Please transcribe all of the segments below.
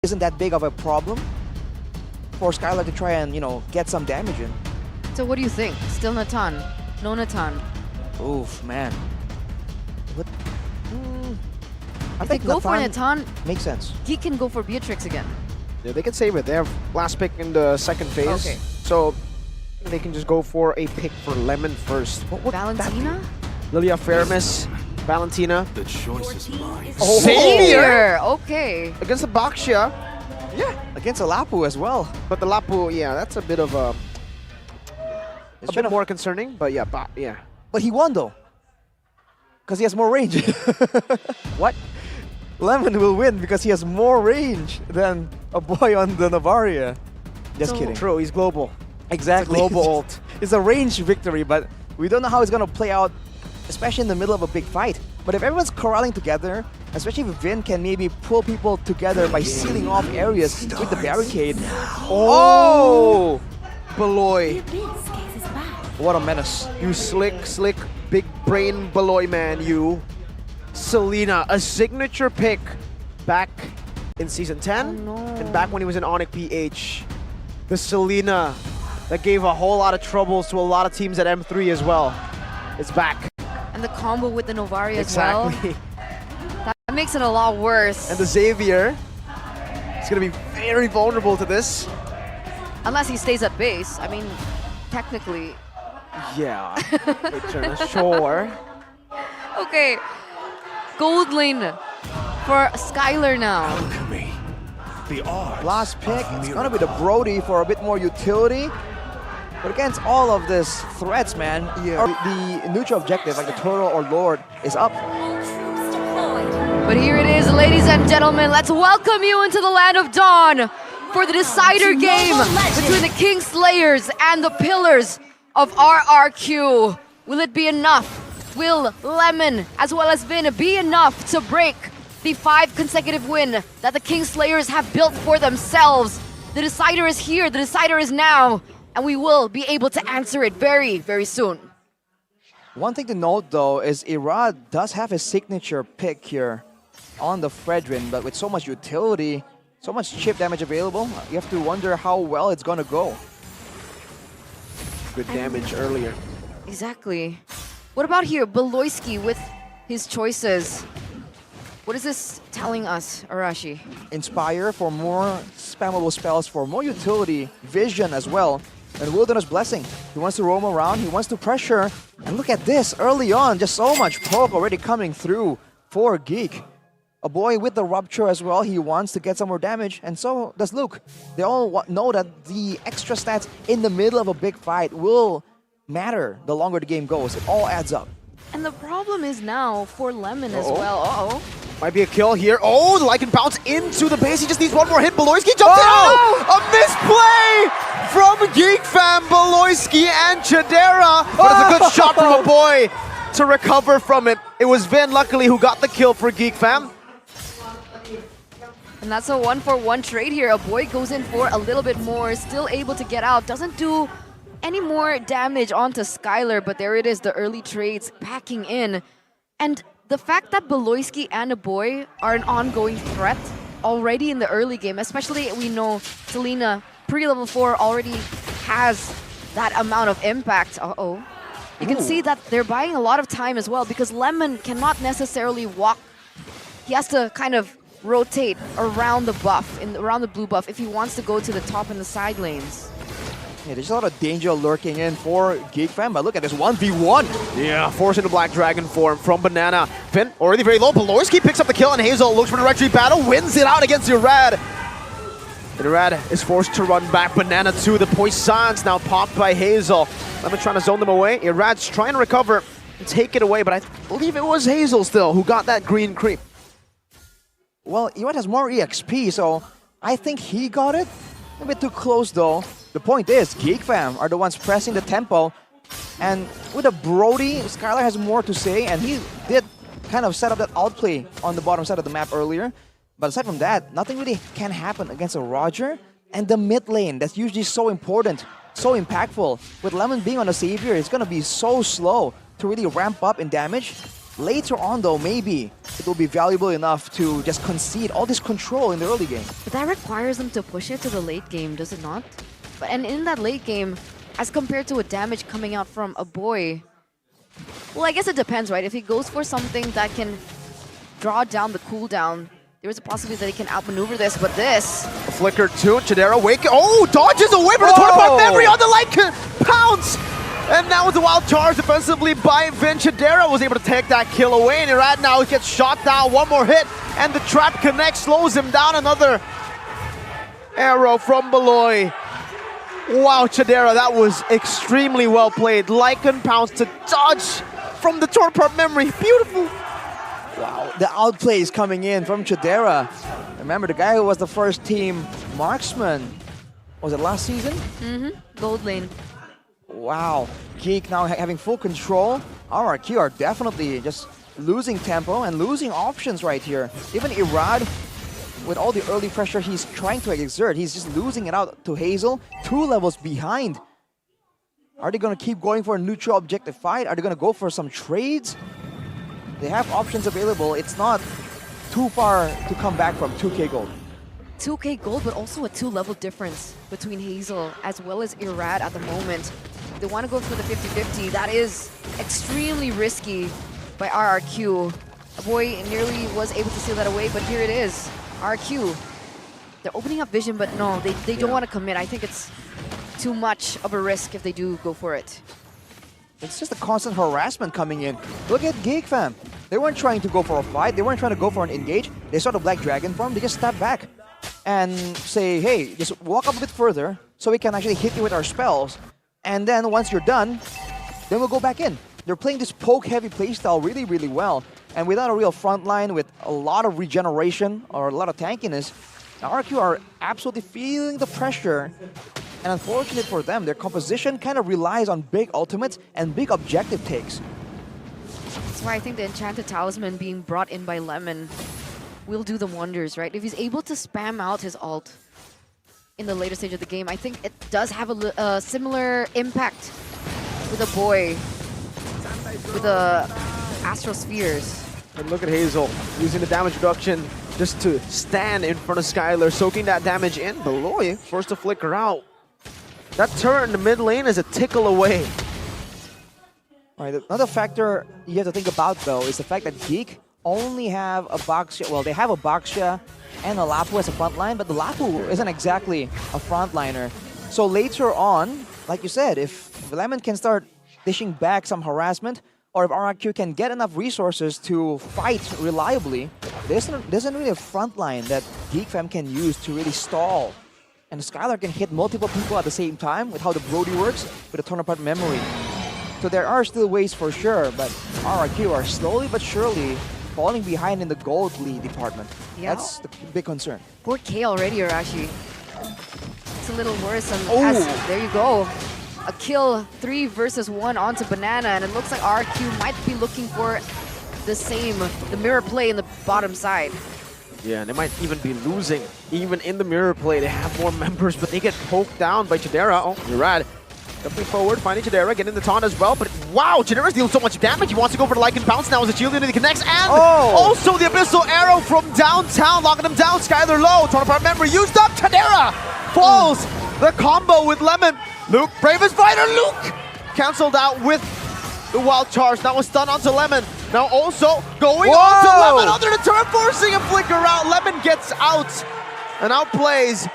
isn't that big of a problem for Skylar to try and, get some damage in. So what do you think? Still Natan? No Natan? Oof, man. What? I If they think go for Natan, makes sense. Geek can go for Beatrix again. Yeah, they can save it. They have last pick in the second phase. Okay. So they can just go for a pick for Lemon first. What would that Valentina? Lilia Feramis, Valentina. The choice is mine. Oh, Xavier! Okay. against the Baxia. Yeah, against a Lapu as well. But the Lapu, yeah, that's a bit of a It's bit more concerning. But yeah, yeah. But he won though. Because he has more range. What? Lemon will win because he has more range than a boy on the Navaria. Just So- kidding. True, he's global. Exactly. Global ult. It's a range victory, but we don't know how it's going to play out, especially in the middle of a big fight. But if everyone's corralling together, especially if Vin can maybe pull people together by sealing off areas with the barricade. Oh! Beloy. What a menace. You slick, big brain Beloy man, you. Selena, a signature pick back in Season 10 Oh, no. and back when he was in Onyx PH. The Selena that gave a whole lot of troubles to a lot of teams at M3 as well. It's back. And the combo with the Novaria as well. Exactly. That makes it a lot worse. And the Xavier is going to be very vulnerable to this. Unless he stays at base. I mean, technically. Yeah. Return, sure. Okay. Gold lane for Skylar now. Alchemy. The art. Last pick, it's going to be the Brody for a bit more utility. But against all of this threats, man, the neutral objective, like the Turtle or Lord, is up. But here it is, ladies and gentlemen. Let's welcome you into the land of Dawn for the decider game between the King Slayers and the Pillars of RRQ. Will it be enough? Will Lemon as well as Vin be enough to break the 5 consecutive win that the King Slayers have built for themselves? The decider is here, the decider is now, and we will be able to answer it very, very soon. One thing to note, though, is Irad does have his signature pick here on the Fredrin, but with so much utility, so much chip damage available, you have to wonder how well it's going to go. Good damage earlier. Exactly. What about here, Beloyski with his choices? What is this telling us, Arashi? Inspire for more spammable spells, for more utility, vision as well, and Wilderness Blessing. He wants to roam around, he wants to pressure, and look at this, early on, just so much poke already coming through for Geek. A boy with the Rupture as well, he wants to get some more damage, and so does Luke. They all know that the extra stats in the middle of a big fight will matter the longer the game goes. It all adds up. And the problem is now for Lemon as well. Uh-oh. Might be a kill here. Oh, the Lycan bounce into the base. He just needs one more hit. Beloyski jumps in. Oh! A misplay from Geek Fam, Beloyski and Chidera. But it's a good shot from a boy to recover from it. It was Vin, luckily, who got the kill for Geek Fam. And that's a 1-for-1 trade here. A boy goes in for a little bit more, still able to get out. Doesn't do any more damage onto Skylar, but there it is, the early trades packing in. And the fact that Beloyski and a boy are an ongoing threat already in the early game, especially we know Selena, pre-level 4, already has that amount of impact. Uh-oh. You can see that they're buying a lot of time as well because Lemon cannot necessarily walk. He has to kind of rotate around the buff, around the blue buff, if he wants to go to the top and the side lanes. Yeah, there's a lot of danger lurking in for Geek Fam, but look at this 1v1. Yeah, force into Black Dragon form from Banana. Vin already very low. Beloyski picks up the kill and Hazel looks for the retreat battle, wins it out against Irad. And Irad is forced to run back. Banana to the Poissons now popped by Hazel. Lemon trying to zone them away. Irad's trying to recover and take it away, but I believe it was Hazel still who got that green creep. Well, Irad has more EXP, so I think he got it. A bit too close, though. The point is, Geek Fam are the ones pressing the tempo. And with a Brody, Skylar has more to say, and he did kind of set up that outplay on the bottom side of the map earlier. But aside from that, nothing really can happen against a Roger. And the mid lane, that's usually so important, so impactful. With Lemon being on a Savior, it's going to be so slow to really ramp up in damage. Later on though, maybe it will be valuable enough to just concede all this control in the early game. But that requires them to push it to the late game, does it not? And in that late game, as compared to a damage coming out from a boy, well, I guess it depends, right? If he goes for something that can draw down the cooldown, there is a possibility that he can outmaneuver this, but this... A flicker too, Chidera wake. Oh, dodges away from the Whoa! Torpart memory on the light pounce! And now with the wild charge defensively by Vin, Chidera was able to take that kill away, and Irad now gets shot down, one more hit, and the trap connects, slows him down, another arrow from Beloy. Wow, Chidera, that was extremely well played. Lycan pounce to dodge from the Torpart memory, beautiful. Wow, the outplay is coming in from Chidera. Remember, the guy who was the first team marksman, was it last season? Gold lane. Wow, Geek now having full control. RRQ are definitely just losing tempo and losing options right here. Even Irad, with all the early pressure he's trying to exert, he's just losing it out to Hazel, 2 levels behind. Are they going to keep going for a neutral objective fight? Are they going to go for some trades? They have options available. It's not too far to come back from 2k gold. 2k gold, but also a 2-level difference between Hazel as well as Irad at the moment. They want to go for the 50-50. That is extremely risky by RRQ. A boy nearly was able to seal that away, but here it is. RRQ. They're opening up vision, but no, they don't want to commit. I think it's too much of a risk if they do go for it. It's just a constant harassment coming in. Look at Geek, fam. They weren't trying to go for a fight. They weren't trying to go for an engage. They saw the Black Dragon form. They just step back and say, hey, just walk up a bit further so we can actually hit you with our spells. And then once you're done, then we'll go back in. They're playing this poke-heavy playstyle really, really well. And without a real front line, with a lot of regeneration or a lot of tankiness, RQ are absolutely feeling the pressure. And unfortunate for them, their composition kind of relies on big ultimates and big objective takes. That's why I think the Enchanted Talisman being brought in by Lemon will do them wonders, right? If he's able to spam out his ult in the later stage of the game, I think it does have a similar impact with a boy, with the Astral Spheres. And look at Hazel using the damage reduction just to stand in front of Skylar, soaking that damage in. Beloy forced to flicker out. That turret in the mid lane is a tickle away. All right, another factor you have to think about, though, is the fact that Geek only have a Baxia. Well, they have a Baxia and a Lapu as a frontline, but the Lapu isn't exactly a frontliner. So later on, like you said, if Lemon can start dishing back some harassment, or if RRQ can get enough resources to fight reliably, there isn't really a frontline that Geek Fam can use to really stall. And Skylar can hit multiple people at the same time with how the Brody works with the Tornapart memory. So there are still ways for sure, but RRQ are slowly but surely falling behind in the gold lead department. Yeah. That's the big concern. 4K already, Arashi. It's a little worse. And Oh. there you go. A kill 3 versus 1 onto Banana, and it looks like RQ might be looking for the same, the mirror play in the bottom side. Yeah, and they might even be losing. Even in the mirror play, they have more members, but they get poked down by Chidera. Oh, Irad jumping forward, finding Chidera, getting the taunt as well. But wow, Chidera's dealing so much damage. He wants to go for the Lycan Pounce now as the shield unity connects. And also the Abyssal Arrow from downtown, locking him down. Skylar low, Tornapart memory used up. Chidera falls. The combo with Lemon. Luke, bravest fighter, Luke! Cancelled out with the wild charge. Now a stun onto Lemon. Now also going on to Lemon under the turret, forcing a flicker out. Lemon gets out and outplays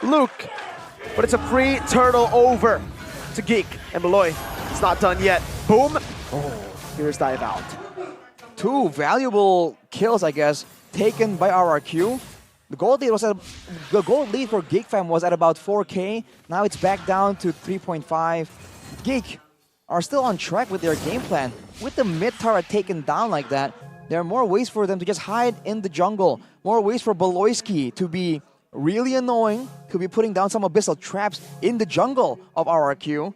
Luke. But it's a free turtle over to Geek and Beloy. It's not done yet. Boom. Oh, here's dive out. 2 valuable kills, I guess, taken by RRQ. The gold lead for Geek Fam was at about 4K. Now it's back down to 3.5. Geek are still on track with their game plan. With the mid turret taken down like that, there are more ways for them to just hide in the jungle. More ways for Beloyski to be really annoying, to be putting down some abyssal traps in the jungle of RRQ.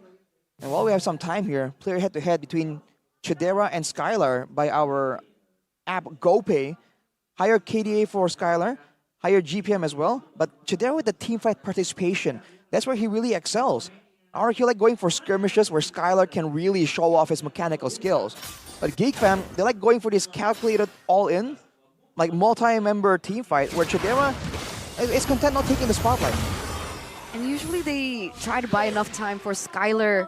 And while we have some time here, player head-to-head between Chidera and Skylar by our app GoPay. Higher KDA for Skylar, higher GPM as well, but Chidera with the teamfight participation, that's where he really excels. RQ like going for skirmishes where Skylar can really show off his mechanical skills. But Geek fam, they like going for this calculated all-in, like multi-member team fight where Chidera is content not taking the spotlight. And usually they try to buy enough time for Skylar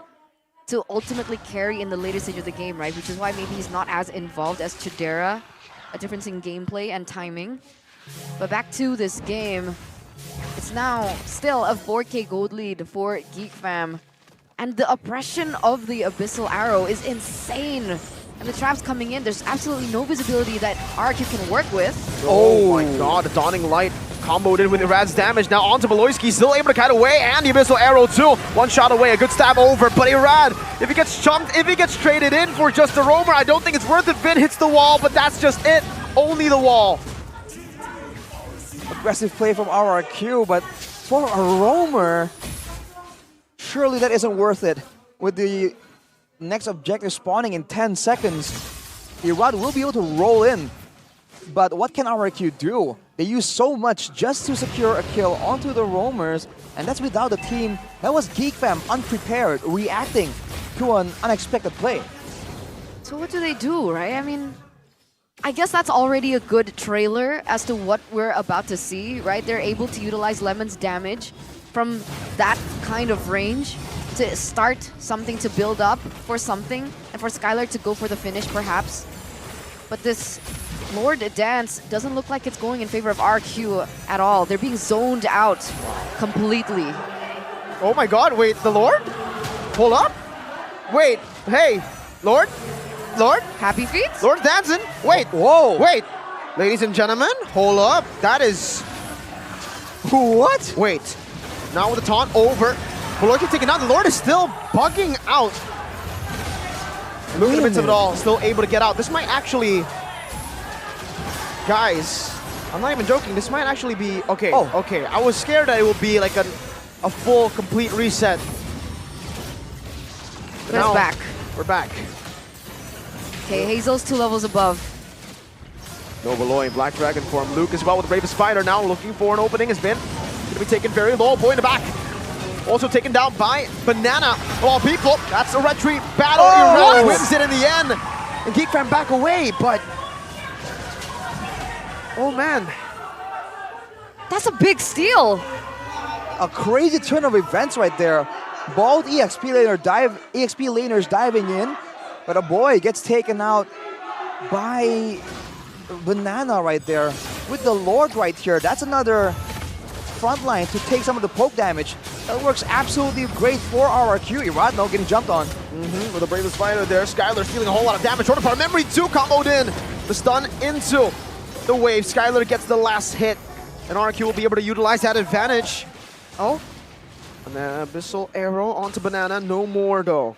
to ultimately carry in the later stage of the game, right? Which is why maybe he's not as involved as Chidera. A difference in gameplay and timing. But back to this game, it's now still a 4K gold lead for Geek fam. And the oppression of the Abyssal Arrow is insane. And the traps coming in, there's absolutely no visibility that RQ can work with. Oh my god, a Dawning Light comboed in with Irad's damage. Now onto Beloyski, still able to kite away, and the Abyssal Arrow too. One shot away, a good stab over, but Irad, if he gets chunked, if he gets traded in for just a roamer, I don't think it's worth it. Vin hits the wall, but that's just it. Only the wall. Aggressive play from RRQ, but for a roamer, surely that isn't worth it. With the next objective spawning in 10 seconds, Irad will be able to roll in. But what can RRQ do? They use so much just to secure a kill onto the roamers, and that's without the team. That was Geek fam unprepared, reacting to an unexpected play. So what do they do, right? I mean, I guess that's already a good trailer as to what we're about to see, right? They're able to utilize Lemon's damage from that kind of range to start something, to build up for something, and for Skylar to go for the finish, perhaps. But this Lord dance doesn't look like it's going in favor of RQ at all. They're being zoned out completely. Oh my god, wait, the Lord? Hold up. Wait, hey, Lord? Lord? Happy feet? Lord dancing? Wait, Whoa! wait. Ladies and gentlemen, hold up. That is... What? Wait. Now with the taunt over. Beloyski taken out. The Lord is still bugging out. Look at the bits of it all. Still able to get out. This might actually... Guys, I'm not even joking. This might actually be... Okay, okay. I was scared that it would be like a full, complete reset. But it's back. We're back. Okay, Hazel's 2 levels above. No Beloy in Black Dragon form. Luke as well with Bravest Spider now looking for an opening. Has been going to be taken very low. Boy in the back. Also taken down by Banana. Oh, people. That's a retreat battle. Irad wins it in the end. And Geek fam back away, but... Oh, man. That's a big steal. A crazy turn of events right there. Both EXP laners diving in, but a boy gets taken out by Banana right there. With the Lord right here, that's another front line to take some of the poke damage. That works absolutely great for RRQ. Irad now getting jumped on. With the Bravest Spider there, Skylar stealing a whole lot of damage. Short of memory 2 comboed in. The stun into the wave. Skylar gets the last hit, and RQ will be able to utilize that advantage. Oh, and then Abyssal Arrow onto Banana. No more though.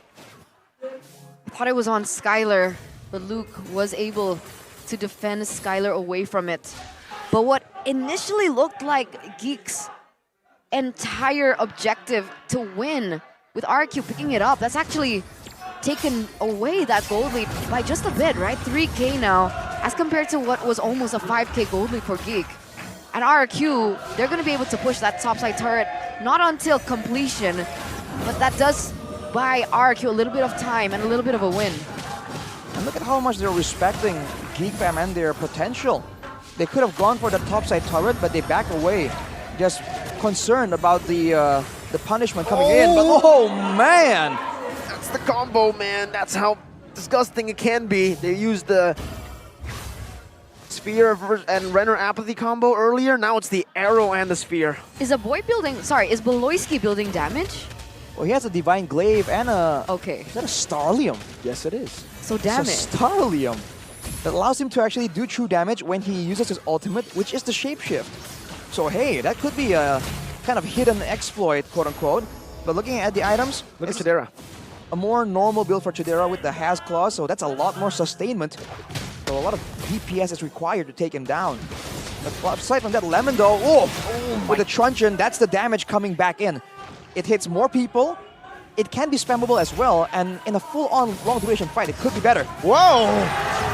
I thought it was on Skylar, but Luke was able to defend Skylar away from it. But what initially looked like Geek's entire objective to win, with RQ picking it up, that's actually taken away that gold lead by just a bit, right? 3K now, as compared to what was almost a 5K gold lead for Geek. And RQ, they're going to be able to push that topside turret, not until completion, but that does buy RQ a little bit of time and a little bit of a win. And look at how much they're respecting Geek fam and their potential. They could have gone for the topside turret, but they back away, just concerned about the punishment coming in. But oh man! That's the combo, man. That's how disgusting it can be. They used the Sphere and Renner Apathy combo earlier. Now it's the Arrow and the Sphere. Is is Beloyski building damage? Well, he has a Divine Glaive and a... Okay. Is that a Starlium? Yes, it is. So damn it's it. a Starlium that allows him to actually do true damage when he uses his ultimate, which is the Shapeshift. So hey, that could be a kind of hidden exploit, quote unquote. But looking at the items, look at Chidera. A more normal build for Chidera with the Has Claw, so that's a lot more sustainment. So a lot of DPS is required to take him down. But aside from that, Lemon though, with the Truncheon, that's the damage coming back in. It hits more people, it can be spammable as well, and in a full-on long-duration fight, it could be better. Whoa!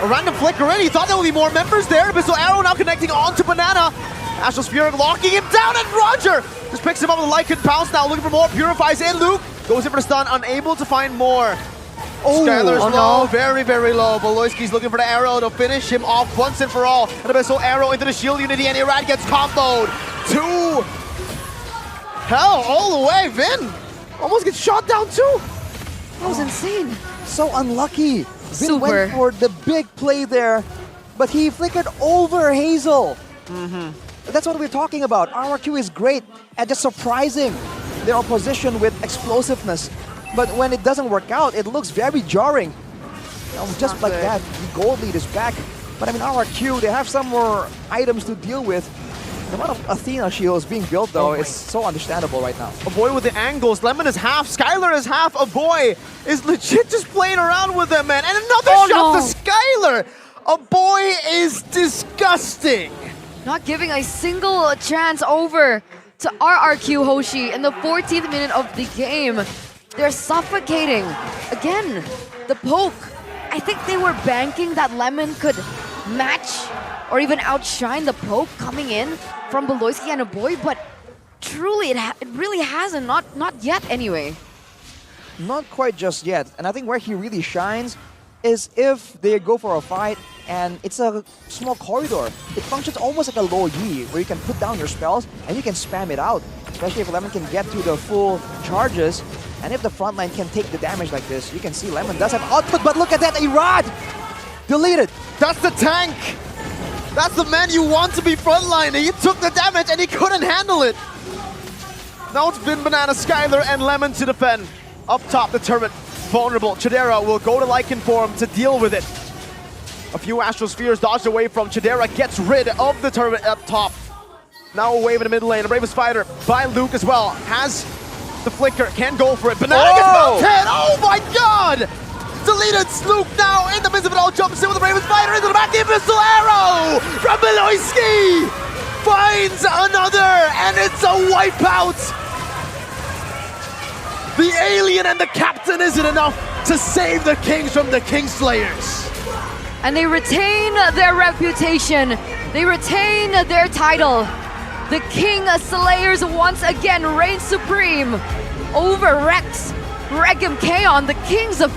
A random flicker in. He thought there would be more members there. Abyssal Arrow now connecting onto Banana. Astral Spirit locking him down, and Roger just picks him up with a Lycan Pounce now, looking for more. Purifies in. Luke goes in for the stun, unable to find more. Skylar's Oh, low, no. very, very low. Beloyski's looking for the arrow to finish him off once and for all. An abyssal arrow into the shield unity, and Irad gets comboed. 2. Hell, all the way. Vin almost gets shot down too. That was insane. So unlucky. Vin Super. went for the big play there, but he flickered over Hazel. That's what we're talking about. RRQ is great at just surprising their opposition with explosiveness. But when it doesn't work out, it looks very jarring. You know, just not like good. that, the gold lead is back. But I mean, RRQ, they have some more items to deal with. The amount of Athena shields being built, though, is so understandable right now. A boy with the angles. Lemon is half. Skylar is half. A boy is legit just playing around with them, man. And another Oh, shot no. to Skylar. A boy is disgusting. Not giving a single chance over to RRQ Hoshi in the 14th minute of the game. They're suffocating. Again, the poke. I think they were banking that Lemon could match or even outshine the poke coming in from Beloyski and a boy, but truly it really hasn't. Not yet anyway. Not quite just yet. And I think where he really shines is if they go for a fight and it's a small corridor. It functions almost like a low Yi, where you can put down your spells and you can spam it out. Especially if Lemon can get to the full charges. And if the front line can take the damage like this, you can see Lemon does have output, but look at that, Irad! Deleted! That's the tank. That's the man you want to be frontlining. He took the damage and he couldn't handle it. Now it's Vin, Banana, Skylar, and Lemon to defend. Up top, the turret, vulnerable. Chidera will go to Lycan form to deal with it. A few Astral Spheres dodged away from Chidera, gets rid of the turret up top. Now a wave in the mid lane. A Bravest Fighter by Luke as well. Has the flicker, can go for it. Banana gets mounted! Oh my god! Deleted Luke now in the midst of it all, jumps in with the Bravest Fighter into the back. The Abyssal Arrow from Beloyski finds another, and it's a wipeout! The alien and the captain isn't enough to save the Kings from the Kingslayers. And they retain their reputation. They retain their title. The King Slayers once again reign supreme over Rex, Regum Kaon, the kings of